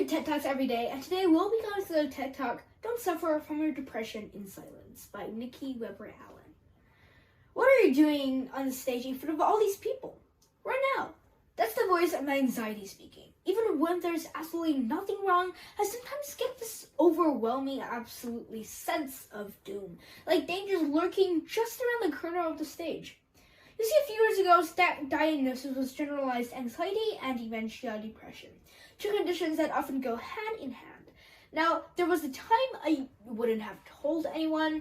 to TED Talks every day, and today we'll be going through the TED Talk, Don't Suffer from Your Depression in Silence by Nikki Weber Allen. What are you doing on the stage in front of all these people? Right now. That's the voice of my anxiety speaking. Even when there's absolutely nothing wrong, I sometimes get this overwhelming, absolutely sense of doom, like dangers lurking just around the corner of the stage. You see, a few years ago, that diagnosis was generalized anxiety and eventuality depression, two conditions that often go hand in hand. Now, there was a time I wouldn't have told anyone,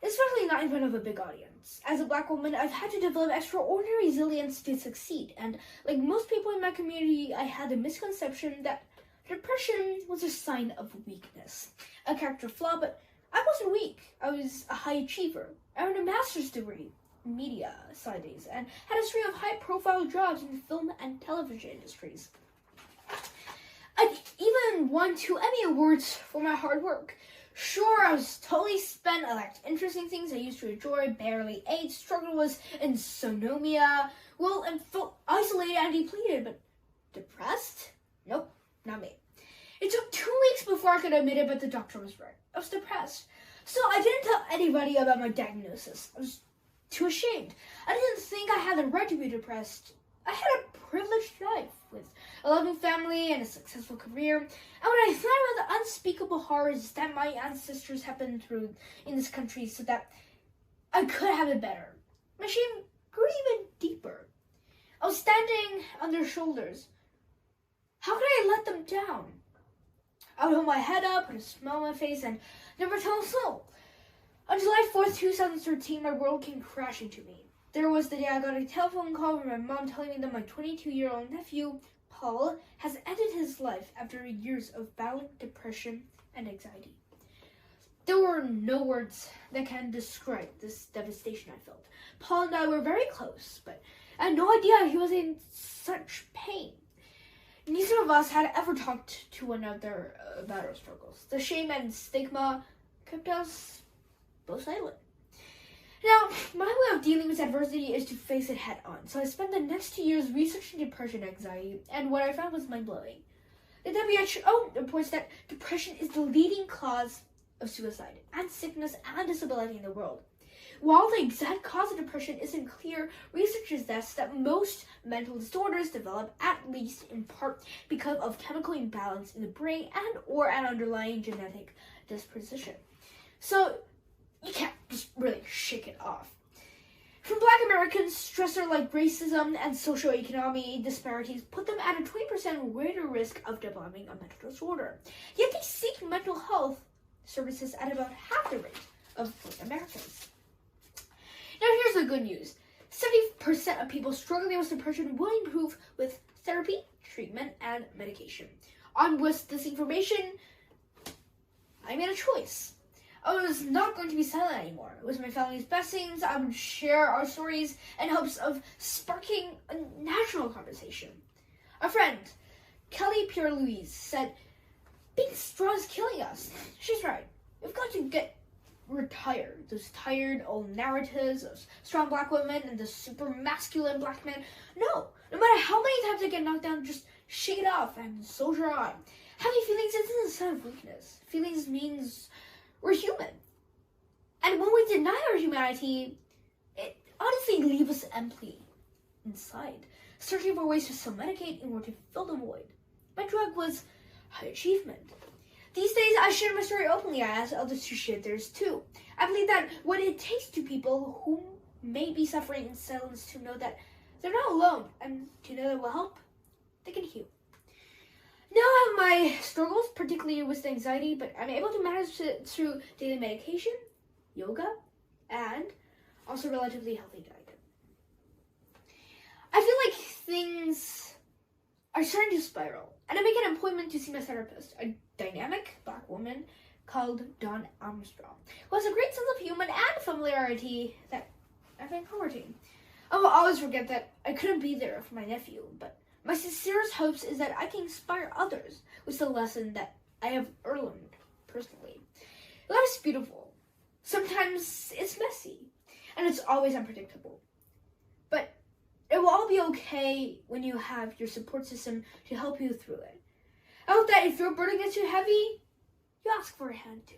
especially not in front of a big audience. As a Black woman, I've had to develop extraordinary resilience to succeed, and like most people in my community, I had a misconception that depression was a sign of weakness, a character flaw, but I wasn't weak. I was a high achiever. I earned a master's degree in media studies and had a string of high-profile jobs in the film and television industries. I even won 2 Emmy Awards for my hard work. Sure, I was totally spent. I lacked interesting things I used to enjoy, barely ate, struggled with insomnia, and felt isolated and depleted, but depressed? Nope, not me. It took 2 weeks before I could admit it, but the doctor was right. I was depressed. So I didn't tell anybody about my diagnosis. I was too ashamed. I didn't think I had the right to be depressed. I had a privileged life with a loving family and a successful career. And when I thought about the unspeakable horrors that my ancestors have been through in this country so that I could have it better, my shame grew even deeper. I was standing on their shoulders. How could I let them down? I would hold my head up, put a smile on my face, and never tell a soul. On July 4th, 2013, my world came crashing to me. There was the day I got a telephone call from my mom telling me that my 22-year-old nephew, Paul, has ended his life after years of battling depression and anxiety. There were no words that can describe this devastation I felt. Paul and I were very close, but I had no idea he was in such pain. Neither of us had ever talked to one another about our struggles. The shame and stigma kept us both silent. Now, my way of dealing with adversity is to face it head on. So I spent the next 2 years researching depression and anxiety, and what I found was mind-blowing. The WHO reports that depression is the leading cause of suicide and sickness and disability in the world. While the exact cause of depression isn't clear, research suggests that most mental disorders develop at least in part because of chemical imbalance in the brain and or an underlying genetic disposition. So you can't just really shake it off. For Black Americans, stressors like racism and socioeconomic disparities put them at a 20% greater risk of developing a mental disorder. Yet they seek mental health services at about half the rate of White Americans. Now here's the good news. 70% of people struggling with depression will improve with therapy, treatment, and medication. Armed with this information, I made a choice. I was not going to be silent anymore. With my family's blessings, I would share our stories in hopes of sparking a national conversation. A friend, Kelly Pierre-Louise, said, "Being strong is killing us." She's right. We've got to get retired. Those tired old narratives of strong Black women and the super masculine Black men. No matter how many times I get knocked down, just shake it off and soldier on. Having feelings isn't a sign of weakness. Feelings means we're human. And when we deny our humanity, it honestly leaves us empty inside, searching for ways to self-medicate in order to fill the void. My drug was high achievement. These days, I share my story openly. I ask others to share theirs too. I believe that what it takes to people who may be suffering in silence to know that they're not alone, and to know that will help, they can heal. Now I have my struggles, particularly with anxiety, but I'm able to manage it through daily medication, yoga, and also relatively healthy diet. I feel like things are starting to spiral, and I make an appointment to see my therapist, a dynamic Black woman called Dawn Armstrong, who has a great sense of humor and familiarity that I find comforting. I will always forget that I couldn't be there for my nephew, but my sincerest hopes is that I can inspire others with the lesson that I have learned personally. Life is beautiful. Sometimes it's messy, and it's always unpredictable. But it will all be okay when you have your support system to help you through it. I hope that if your burden gets too heavy, you ask for a hand too.